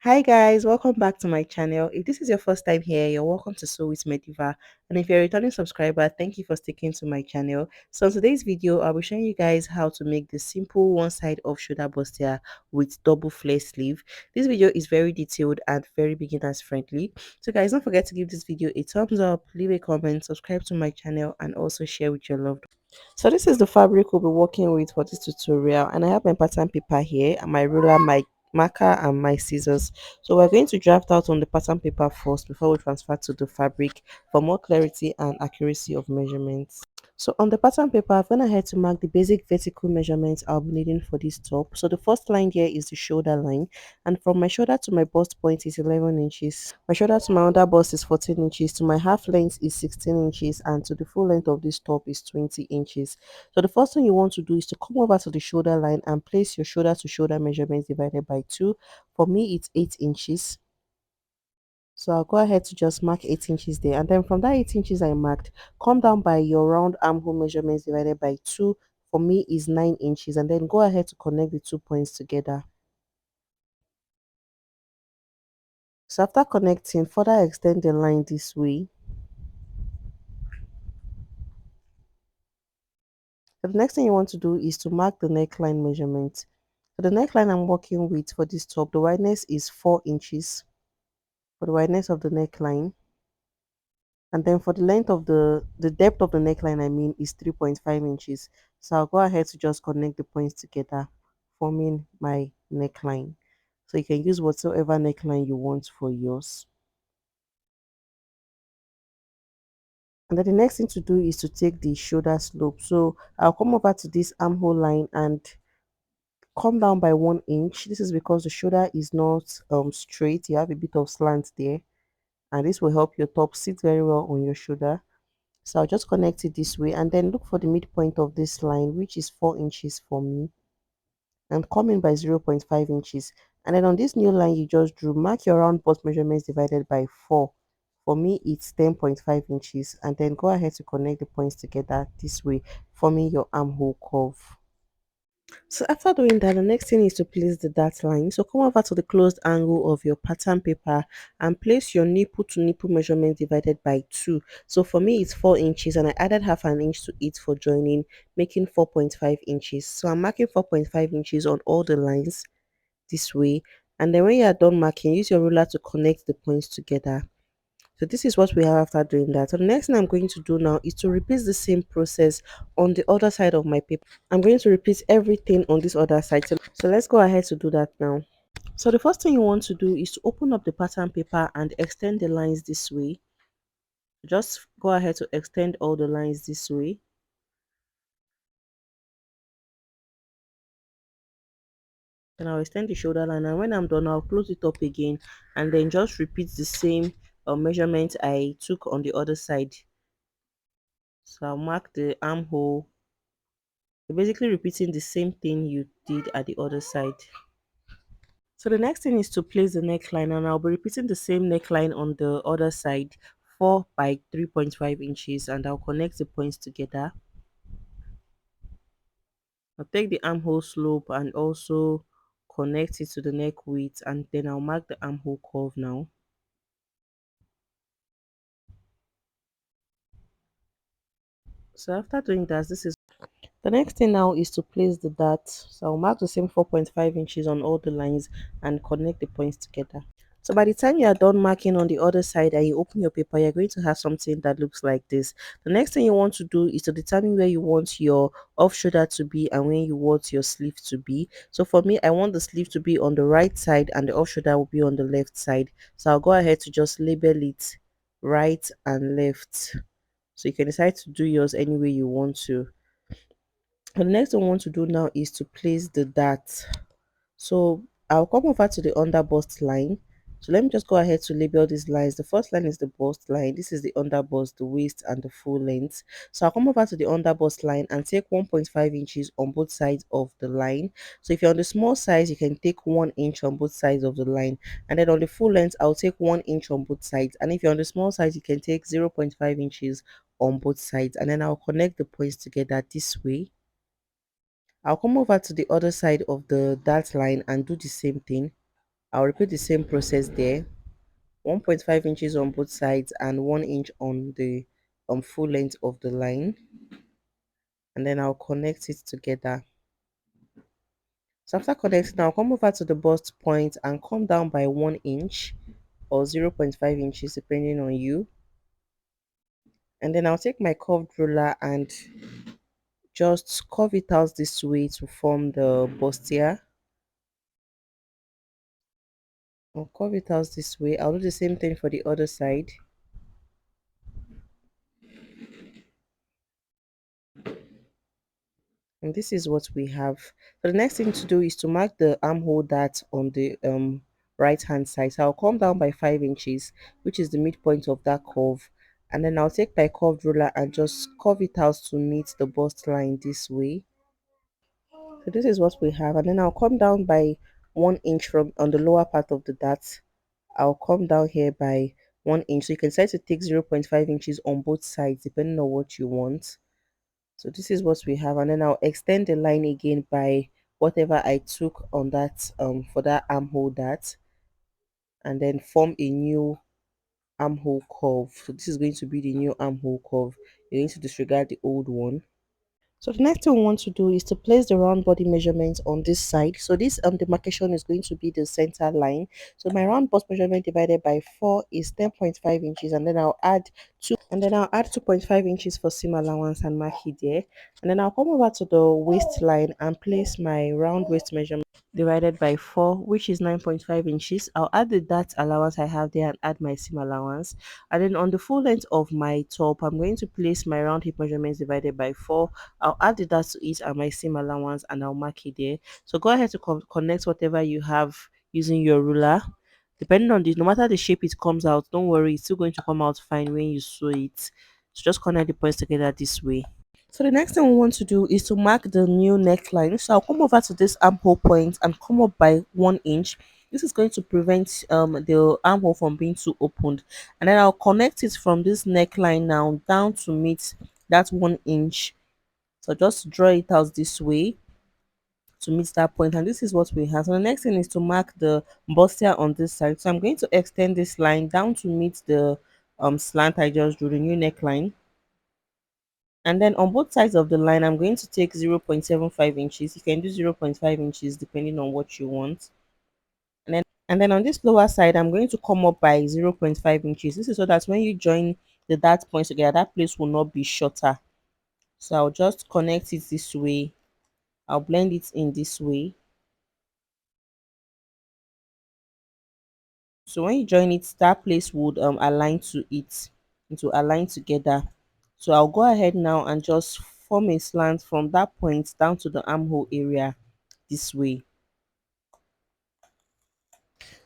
Hi guys, welcome back to my channel. If this is your first time here, you're welcome to Sew with Mediva. And if you're a returning subscriber, thank you for sticking to my channel. So in today's video, I'll be showing you guys how to make the simple one side off shoulder bustier with double flare sleeve. This video is very detailed and very beginners friendly. So guys, don't forget to give this video a thumbs up, leave a comment, subscribe to my channel, and also share with your loved ones. So this is the fabric we'll be working with for this tutorial, and I have my pattern paper here and my ruler, my marker, and my scissors. So we're going to draft out on the pattern paper first before we transfer to the fabric for more clarity and accuracy of measurements. So on the pattern paper, I've gone ahead to mark the basic vertical measurements I'll be needing for this top. So the first line here is the shoulder line, and from my shoulder to my bust point is 11 inches. My shoulder to my under bust is 14 inches. To my half length is 16 inches, and to the full length of this top is 20 inches. So the first thing you want to do is to come over to the shoulder line and place your shoulder to shoulder measurements divided by 2. For me, it's 8 inches. So I'll go ahead to just mark 8 inches there. And then from that 8 inches I marked, come down by your round armhole measurements divided by 2. For me is 9 inches. And then go ahead to connect the 2 points together. So after connecting, further extend the line this way. So the next thing you want to do is to mark the neckline measurement. So the neckline I'm working with for this top, the wideness is 4 inches for the wideness of the neckline. And then for the length of the depth of the neckline, I mean, is 3.5 inches. So I'll go ahead to just connect the points together, forming my neckline. So you can use whatsoever neckline you want for yours. And then the next thing to do is to take the shoulder slope. So I'll come over to this armhole line and come down by 1 inch. This is because the shoulder is not straight. You have a bit of slant there, and this will help your top sit very well on your shoulder. So I'll just connect it this way and then look for the midpoint of this line, which is 4 inches for me, and come in by 0.5 inches. And then on this new line you just drew, mark your round bust measurements divided by 4. For me, it's 10.5 inches. And then go ahead to connect the points together this way, forming your armhole curve. So after doing that, the next thing is to place the dart line. So come over to the closed angle of your pattern paper and place your nipple to nipple measurement divided by 2. So for me, it's 4 inches, and I added half an inch to it for joining, making 4.5 inches. So I'm marking 4.5 inches on all the lines this way. And then when you are done marking, use your ruler to connect the points together. So this is what we have after doing that. So the next thing I'm going to do now is to repeat the same process on the other side of my paper. I'm going to repeat everything on this other side. So let's go ahead to do that now. So the first thing you want to do is to open up the pattern paper and extend the lines this way. Just go ahead to extend all the lines this way. Then I'll extend the shoulder line, and when I'm done, I'll close it up again and then just repeat the same measurement I took on the other side. So I'll mark the armhole. You're basically repeating the same thing you did at the other side. So the next thing is to place the neckline, and I'll be repeating the same neckline on the other side, 4 by 3.5 inches, and I'll connect the points together. I'll take the armhole slope and also connect it to the neck width, and then I'll mark the armhole curve now. So after doing that, this is the next thing now is to place the dart. So I'll mark the same 4.5 inches on all the lines and connect the points together. So by the time you are done marking on the other side and you open your paper, you're going to have something that looks like this. The next thing you want to do is to determine where you want your off shoulder to be and where you want your sleeve to be. So for me, I want the sleeve to be on the right side and the off shoulder will be on the left side. So I'll go ahead to just label it right and left. So you can decide to do yours any way you want to. And the next thing I want to do now is to place the dart. So I'll come over to the under bust line. So let me just go ahead to label these lines. The first line is the bust line. This is the under bust, the waist, and the full length. So I'll come over to the under bust line and take 1.5 inches on both sides of the line. So if you're on the small size, you can take 1 inch on both sides of the line. And then on the full length, I'll take 1 inch on both sides. And if you're on the small size, you can take 0.5 inches on both sides. And then I'll connect the points together this way. I'll come over to the other side of the dart line and do the same thing. I'll repeat the same process there. 1.5 inches on both sides and 1 inch on the full length of the line, and then I'll connect it together. So after connecting, I'll come over to the bust point and come down by 1 inch or 0.5 inches depending on you, and then I'll take my curved ruler and just curve it out this way to form the bustier. I'll curve it out this way. I'll do the same thing for the other side. And this is what we have. So the next thing to do is to mark the armhole dart on the right hand side. So I'll come down by 5 inches, which is the midpoint of that curve, and then I'll take my curved ruler and just curve it out to meet the bust line this way. So this is what we have, and then I'll come down by 1 inch from on the lower part of the dart. I'll come down here by 1 inch, so you can decide to take 0.5 inches on both sides depending on what you want. So this is what we have, and then I'll extend the line again by whatever I took on that for that armhole dart, and then form a new armhole curve. So this is going to be the new armhole curve. You're going to disregard the old one. So the next thing we want to do is to place the round body measurement on this side. So this demarcation is going to be the center line. So my round bust measurement divided by 4 is 10.5 inches, and then I'll add 2.5 inches for seam allowance and mark it there. And then I'll come over to the waistline and place my round waist measurement divided by 4, which is 9.5 inches. I'll add the dart allowance I have there and add my seam allowance. And then on the full length of my top, I'm going to place my round hip measurements divided by 4. I'll add the dart to it and my seam allowance, and I'll mark it there. So go ahead to connect whatever you have using your ruler. Depending on this, no matter the shape it comes out, don't worry, it's still going to come out fine when you sew it. So just connect the points together this way. So the next thing we want to do is to mark the new neckline. So I'll come over to this armhole point and come up by 1 inch. This is going to prevent the armhole from being too opened. And then I'll connect it from this neckline now down to meet that 1 inch. So just draw it out this way to meet that point, and this is what we have. So the next thing is to mark the bustier on this side. So I'm going to extend this line down to meet the slant I just drew, the new neckline. And then on both sides of the line, I'm going to take 0.75 inches. You can do 0.5 inches depending on what you want. And then on this lower side, I'm going to come up by 0.5 inches. This is so that when you join the dart points together, that place will not be shorter. So I'll just connect it this way. I'll blend it in this way. So when you join it, that place would align to it, to align together. So I'll go ahead now and just form a slant from that point down to the armhole area this way.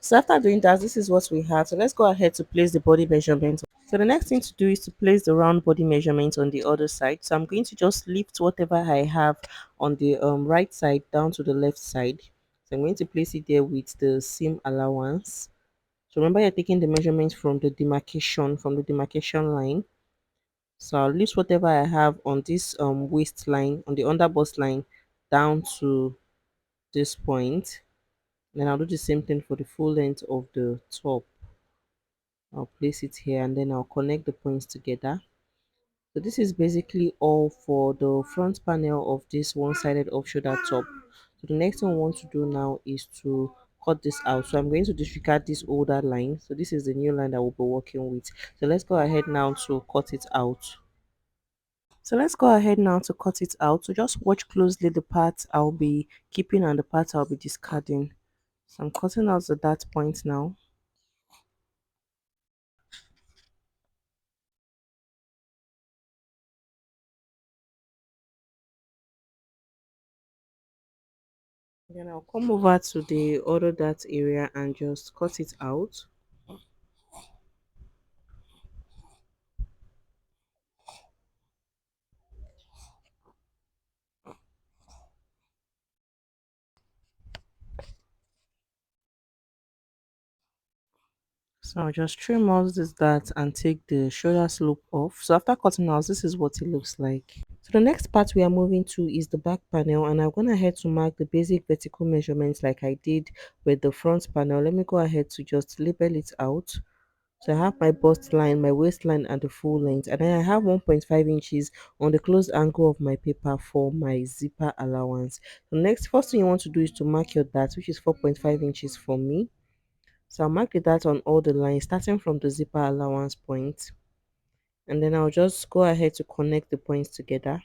So after doing that, this is what we have. So let's go ahead to place the body measurement. So the next thing to do is to place the round body measurement on the other side. So I'm going to just lift whatever I have on the right side down to the left side. So I'm going to place it there with the seam allowance. So remember, you're taking the measurement from the demarcation line. So I'll lift whatever I have on this waistline, on the underbust line, down to this point. Then I'll do the same thing for the full length of the top. I'll place it here and then I'll connect the points together. So this is basically all for the front panel of this one-sided off-shoulder top. So the next thing I want to do now is to cut this out. So I'm going to disregard this older line. So this is the new line that we'll be working with. So let's go ahead now to cut it out. So let's go ahead now to cut it out. So just watch closely the parts I'll be keeping and the parts I'll be discarding. So I'm cutting out the dart point now. Then I'll come over to the other dart area and just cut it out. So I'll just trim all this that and take the shoulder slope off. So after cutting out, this is what it looks like. So the next part we are moving to is the back panel, and I'm going ahead to mark the basic vertical measurements like I did with the front panel. Let me go ahead to just label it out. So I have my bust line, my waistline, and the full length, and then I have 1.5 inches on the closed angle of my paper for my zipper allowance. The next first thing you want to do is to mark your dart, which is 4.5 inches for me. So I'll mark the dart on all the lines starting from the zipper allowance point, and then I'll just go ahead to connect the points together.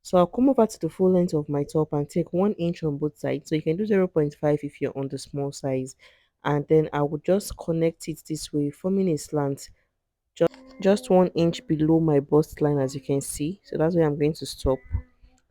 So I'll come over to the full length of my top and take 1 inch on both sides. So you can do 0.5 if you're on the small size. And then I will just connect it this way, forming a slant just 1 inch below my bust line, as you can see. So that's where I'm going to stop.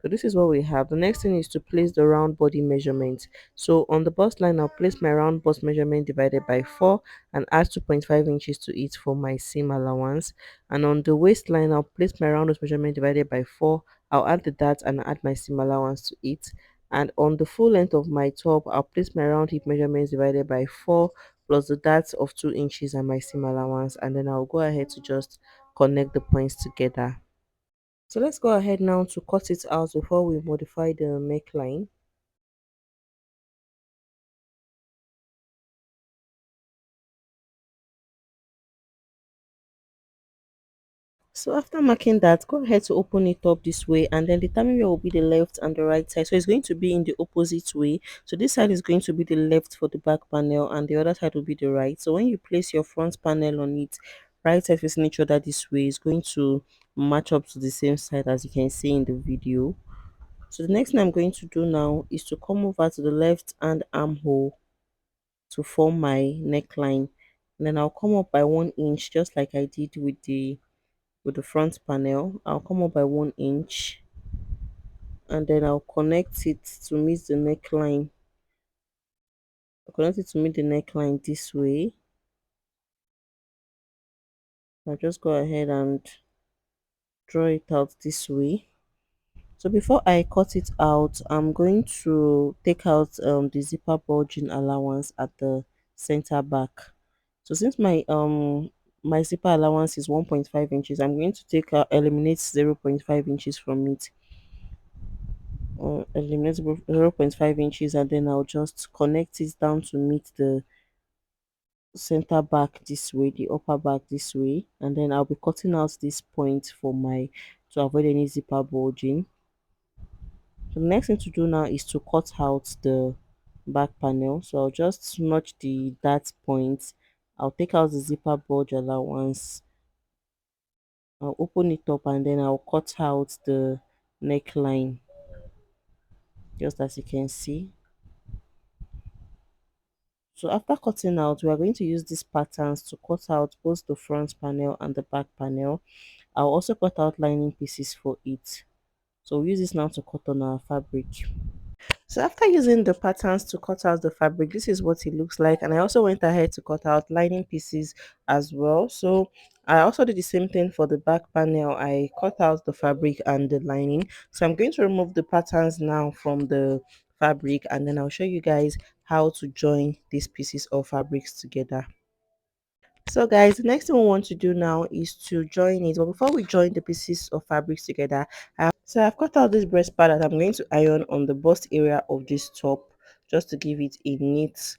So this is what we have. The next thing is to place the round body measurement. So on the bust line, I'll place my round bust measurement divided by 4 and add 2.5 inches to it for my seam allowance. And on the waistline, I'll place my round bust measurement divided by 4. I'll add the dart and add my seam allowance to it. And on the full length of my top, I'll place my round hip measurements divided by 4 plus the dart of 2 inches and my seam allowance. And then I'll go ahead to just connect the points together. So let's go ahead now to cut it out before we modify the neckline. So after marking that, go ahead to open it up this way and then determine where will be the left and the right side. So it's going to be in the opposite way. So this side is going to be the left for the back panel and the other side will be the right. So when you place your front panel on it, right side facing each other this way is going to match up to the same side as you can see in the video. So the next thing I'm going to do now is to come over to the left hand armhole to form my neckline, and then I'll come up by 1 inch just like I did with the front panel. I'll come up by 1 inch and then I'll connect it to meet the neckline. I'll connect it to meet the neckline this way. I'll just go ahead and draw it out this way. So before I cut it out, I'm going to take out the zipper bulging allowance at the center back. So since my zipper allowance is 1.5 inches, I'm going to take eliminate 0.5 inches from it. Eliminate 0.5 inches and then I'll just connect it down to meet the center back this way, the upper back this way, and then I'll be cutting out this point for my to avoid any zipper bulging. So the next thing to do now is to cut out the back panel. So I'll just notch the that point. I'll take out the zipper bulge allowance. I'll open it up and then I'll cut out the neckline just as you can see. So after cutting out, we are going to use these patterns to cut out both the front panel and the back panel. I'll also cut out lining pieces for it. So we'll use this now to cut on our fabric. So after using the patterns to cut out the fabric, this is what it looks like. And I also went ahead to cut out lining pieces as well. So I also did the same thing for the back panel. I cut out the fabric and the lining. So I'm going to remove the patterns now from the fabric and then I'll show you guys how to join these pieces of fabrics together. So guys, the next thing we want to do now is to join it. But before we join the pieces of fabrics together, I've cut out this breast part that I'm going to iron on the bust area of this top just to give it a neat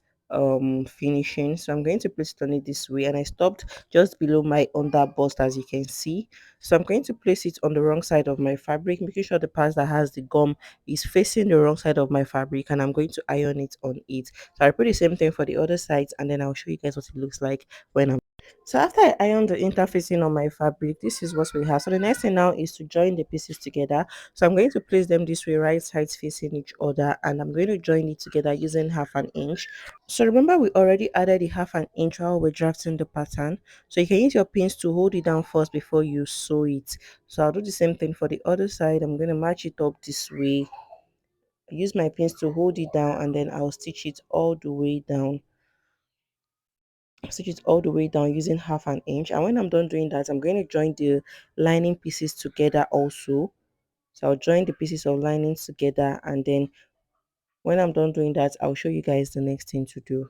finishing. So I'm going to place it on it this way and I stopped just below my under bust as you can see. So I'm going to place it on the wrong side of my fabric, making sure the part that has the gum is facing the wrong side of my fabric, and I'm going to iron it on it. So I put the same thing for the other sides and then I'll show you guys what it looks like when I'm so after I iron the interfacing on my fabric, this is what we have. So the next thing now is to join the pieces together. So I'm going to place them this way, right sides facing each other, and I'm going to join it together using 1/2 inch. So remember we already added the 1/2 inch while we're drafting the pattern. So you can use your pins to hold it down first before you sew it. So I'll do the same thing for the other side. I'm going to match it up this way. Use my pins to hold it down and then I'll stitch it all the way down. Stitch it all the way down using 1/2 inch, and when I'm done doing that, I'm going to join the lining pieces together also. So I'll join the pieces of lining together, and then when I'm done doing that, I'll show you guys the next thing to do.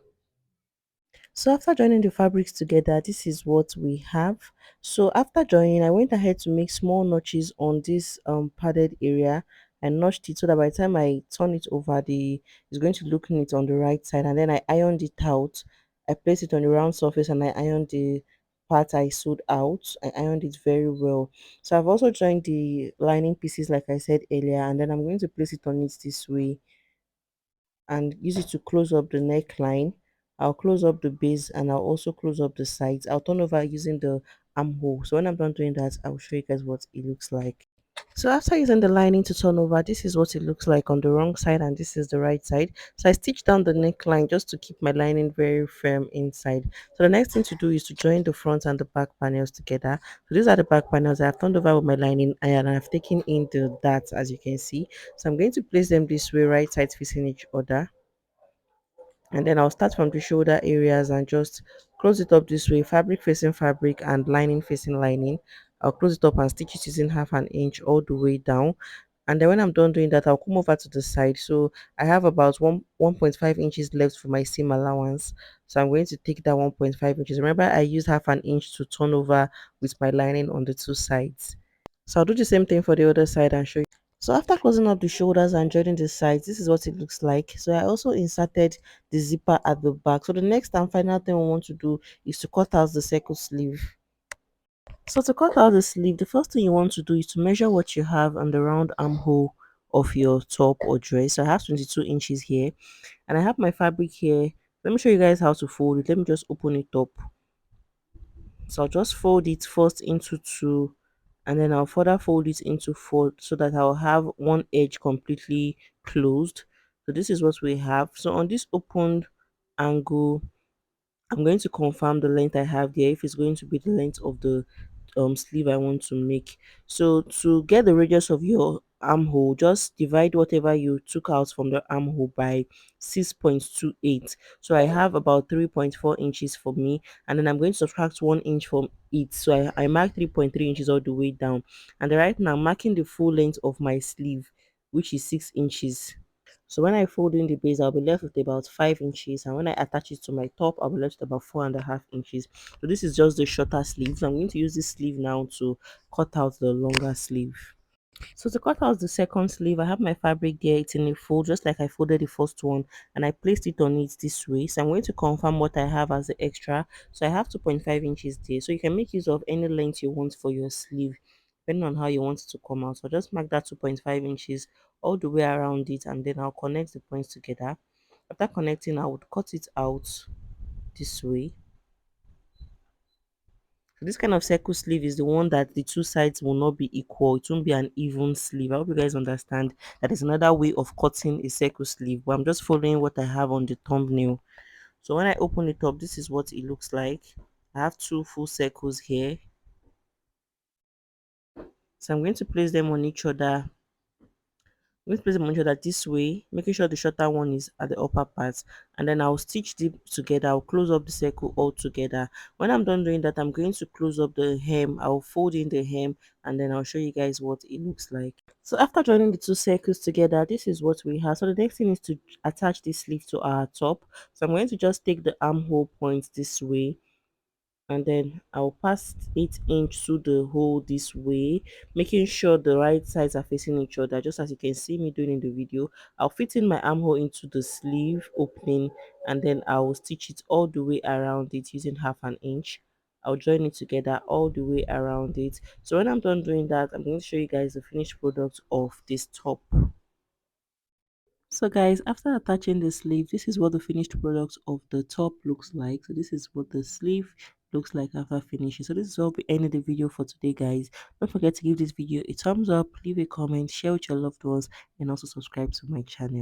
So after joining the fabrics together, this is what we have. So after joining, I went ahead to make small notches on this padded area and notched it so that by the time I turn it over, the it's going to look neat on the right side. And then I ironed it out. I placed it on the round surface and I ironed the part I sewed out. I ironed it very well. So I've also joined the lining pieces like I said earlier, and then I'm going to place it on it this way and use it to close up the neckline. I'll close up the base and I'll also close up the sides. I'll turn over using the armhole. So when I'm done doing that, I'll show you guys what it looks like. So after using the lining to turn over, this is what it looks like on the wrong side and this is the right side. So I stitched down the neckline just to keep my lining very firm inside. So the next thing to do is to join the front and the back panels together. So these are the back panels I have turned over with my lining and I've taken in the darts as you can see. So I'm going to place them this way, right sides facing each other, and then I'll start from the shoulder areas and just close it up this way, fabric facing fabric and lining facing lining. I'll close it up and stitch it using 1/2 inch all the way down. And then when I'm done doing that, I'll come over to the side. So I have about 1.5 inches left for my seam allowance, so I'm going to take that 1.5 inches. Remember I used 1/2 inch to turn over with my lining on the two sides. So I'll do the same thing for the other side and show you. So after closing up the shoulders and joining the sides, this is what it looks like. So I also inserted the zipper at the back. So the next and final thing we want to do is to cut out the circle sleeve. So to cut out the sleeve, the first thing you want to do is to measure what you have on the round armhole of your top or dress. So I have 22 inches here and I have my fabric here. Let me show you guys how to fold it. Let me just open it up. So I'll just fold it first into two and then I'll further fold it into four so that I'll have one edge completely closed. So this is what we have. So on this opened angle, I'm going to confirm the length I have there if it's going to be the length of the sleeve I want to make. So to get the radius of your armhole, just divide whatever you took out from the armhole by 6.28. So I have about 3.4 inches for me, and then I'm going to subtract 1 inch from it. So I mark 3.3 inches all the way down, and right now I'm marking the full length of my sleeve, which is 6 inches. So when I fold in the base, I'll be left with about 5 inches, and when I attach it to my top, I'll be left with about 4.5 inches. So this is just the shorter sleeve. So I'm going to use this sleeve now to cut out the longer sleeve. So to cut out the second sleeve, I have my fabric there. It's in a fold, just like I folded the first one, and I placed it on it this way. So I'm going to confirm what I have as the extra. So I have 2.5 inches there. So you can make use of any length you want for your sleeve, depending on how you want it to come out. So just mark that 2.5 inches all the way around it, and then I'll connect the points together. After connecting, I would cut it out this way. So this kind of circle sleeve is the one that the two sides will not be equal. It won't be an even sleeve. I hope you guys understand that is another way of cutting a circle sleeve. But I'm just following what I have on the thumbnail. So when I open it up, this is what it looks like. I have two full circles here. So I'm going to place them on each other. I'm going to place them on each other this way, making sure the shorter one is at the upper part, and then I'll stitch them together. I'll close up the circle all together. When I'm done doing that, I'm going to close up the hem. I'll fold in the hem, and then I'll show you guys what it looks like. So after joining the two circles together, this is what we have. So the next thing is to attach this sleeve to our top. So I'm going to just take the armhole point this way, and then I'll pass 8 inch through the hole this way, making sure the right sides are facing each other, just as you can see me doing in the video. I'll fit in my armhole into the sleeve opening, and then I'll stitch it all the way around it using 1/2 inch. I'll join it together all the way around it. So when I'm done doing that, I'm going to show you guys the finished product of this top. So guys, after attaching the sleeve, this is what the finished product of the top looks like. So this is what the sleeve looks like after finishing. So this is all we ended the video for today, guys. Don't forget to give this video a thumbs up, leave a comment, share with your loved ones, and also subscribe to my channel.